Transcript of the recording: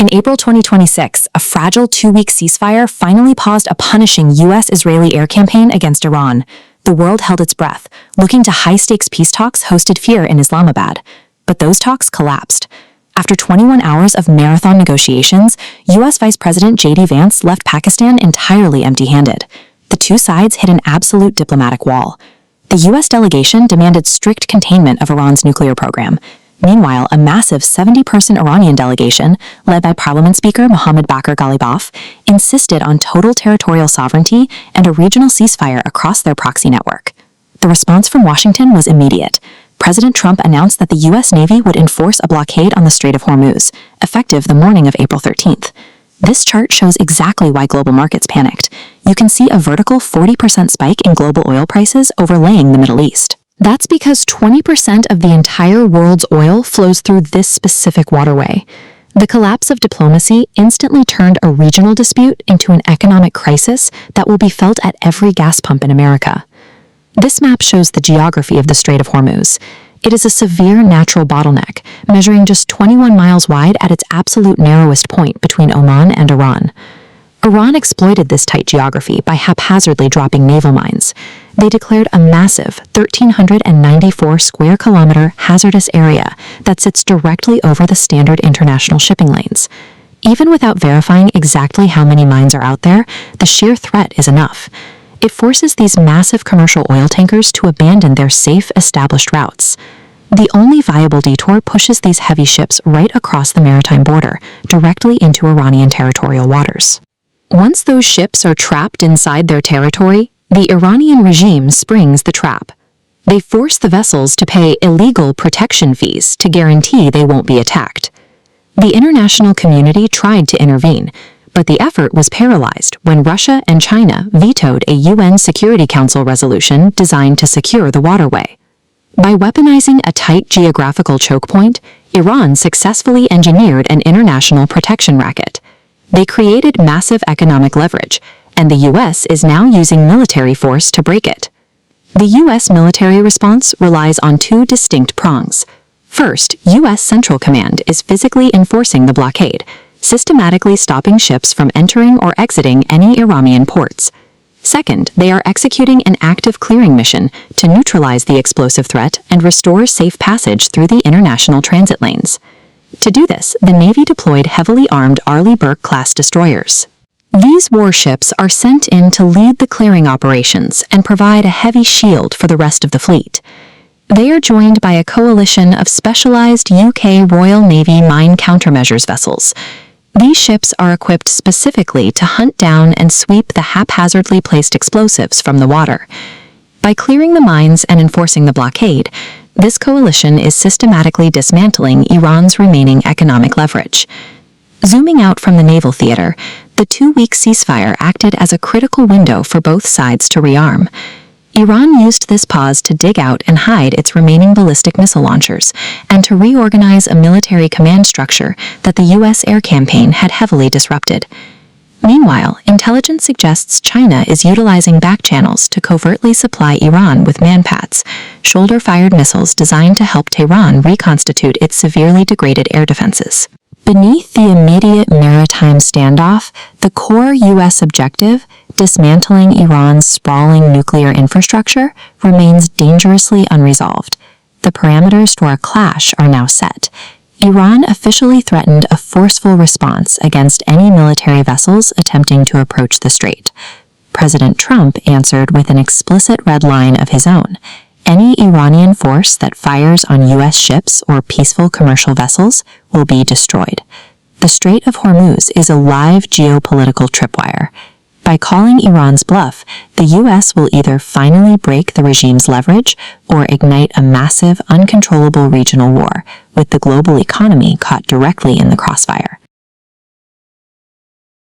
In April 2026, a fragile 2-week ceasefire finally paused a punishing U.S.-Israeli air campaign against Iran. The world held its breath, looking to high-stakes peace talks hosted here in Islamabad. But those talks collapsed. After 21 hours of marathon negotiations, U.S. Vice President JD Vance left Pakistan entirely empty-handed. The two sides hit an absolute diplomatic wall. The U.S. delegation demanded strict containment of Iran's nuclear program. Meanwhile, a massive 70-person Iranian delegation, led by Parliament Speaker Mohammad Bakr Ghalibaf, insisted on total territorial sovereignty and a regional ceasefire across their proxy network. The response from Washington was immediate. President Trump announced that the U.S. Navy would enforce a blockade on the Strait of Hormuz, effective the morning of April 13th. This chart shows exactly why global markets panicked. You can see a vertical 40% spike in global oil prices overlaying the Middle East. That's because 20% of the entire world's oil flows through this specific waterway. The collapse of diplomacy instantly turned a regional dispute into an economic crisis that will be felt at every gas pump in America. This map shows the geography of the Strait of Hormuz. It is a severe natural bottleneck, measuring just 21 miles wide at its absolute narrowest point between Oman and Iran. Iran exploited this tight geography by haphazardly dropping naval mines. They declared a massive 1,394 square kilometer hazardous area that sits directly over the standard international shipping lanes. Even without verifying exactly how many mines are out there, the sheer threat is enough. It forces these massive commercial oil tankers to abandon their safe, established routes. The only viable detour pushes these heavy ships right across the maritime border, directly into Iranian territorial waters. Once those ships are trapped inside their territory, the Iranian regime springs the trap. They force the vessels to pay illegal protection fees to guarantee they won't be attacked. The international community tried to intervene, but the effort was paralyzed when Russia and China vetoed a UN Security Council resolution designed to secure the waterway. By weaponizing a tight geographical choke point, Iran successfully engineered an international protection racket. They created massive economic leverage, and the U.S. is now using military force to break it. The U.S. military response relies on two distinct prongs. First, U.S. Central Command is physically enforcing the blockade, systematically stopping ships from entering or exiting any Iranian ports. Second, they are executing an active clearing mission to neutralize the explosive threat and restore safe passage through the international transit lanes. To do this, the Navy deployed heavily armed Arleigh Burke-class destroyers. These warships are sent in to lead the clearing operations and provide a heavy shield for the rest of the fleet. They are joined by a coalition of specialized UK Royal Navy mine countermeasures vessels. These ships are equipped specifically to hunt down and sweep the haphazardly placed explosives from the water. By clearing the mines and enforcing the blockade, this coalition is systematically dismantling Iran's remaining economic leverage. Zooming out from the naval theater, the 2-week ceasefire acted as a critical window for both sides to rearm. Iran used this pause to dig out and hide its remaining ballistic missile launchers and to reorganize a military command structure that the U.S. air campaign had heavily disrupted. Meanwhile, intelligence suggests China is utilizing back channels to covertly supply Iran with manpads, shoulder-fired missiles designed to help Tehran reconstitute its severely degraded air defenses. Beneath the immediate maritime standoff, the core U.S. objective, dismantling Iran's sprawling nuclear infrastructure, remains dangerously unresolved. The parameters for a clash are now set. Iran officially threatened a forceful response against any military vessels attempting to approach the strait. President Trump answered with an explicit red line of his own. Any Iranian force that fires on U.S. ships or peaceful commercial vessels will be destroyed. The Strait of Hormuz is a live geopolitical tripwire. By calling Iran's bluff, the U.S. will either finally break the regime's leverage or ignite a massive, uncontrollable regional war, with the global economy caught directly in the crossfire.